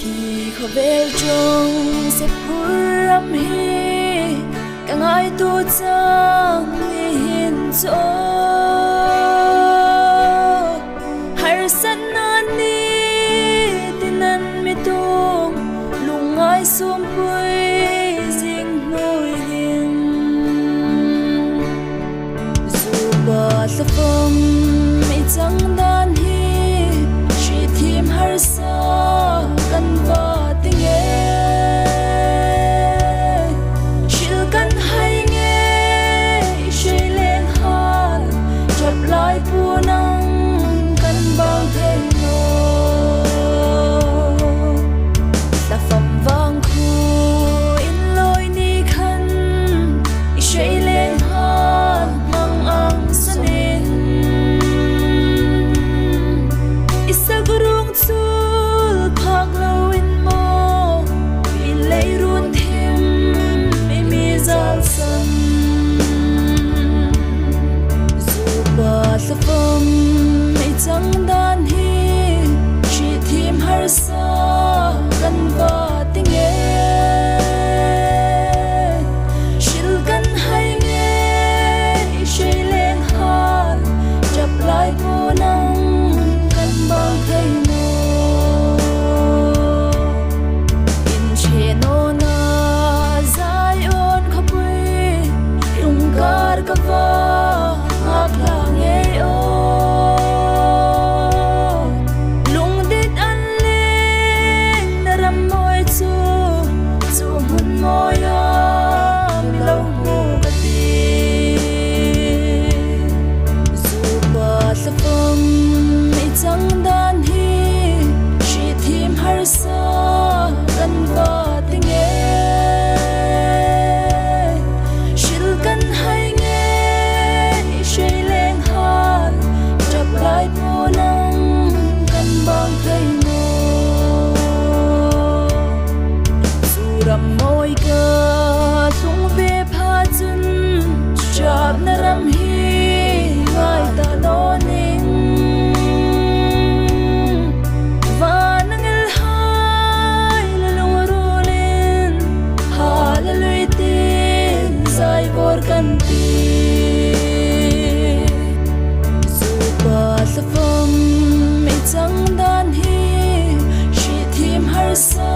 thì khó về trong sẽ phuram hi càng ai tu chẳng hiền cho har san nani tinan mi tung lung ai sum pui jing noi hin zu ba sa phong mi chẳng dan hi shi thim har sa kan va ting shil kan hai nghe shi len han chop lai pu nang kan bang thei no ta pham vang khu in loi ni khan shi len han mang ang sanin isa gurung sul phak lo in mo in lei run thêm mi mi zal san zu ba sa phong mi chẳng dan hi shi thim har sa kan va ting shil kan hai nghe shi len han chap lai pu nang kan bang thei no in che no na zai on khapui lung kar ka va ak la nge o lung dit an len na ram moi chu chu hun moi a mi lo mu ka ti zu ba sa phong mi chẳng dan hi shi thim har sa kan va ting shil kan hai nghe shi len han chap lai pu nang kan bang thei no zu ram moi ka sung ve pha chun chap na ram hi ngai ta no ning va nang el hai la lung ru len ha la lui tin zai vor kan ti zu ba sa phong mi chẳng dan hi shi thim har sa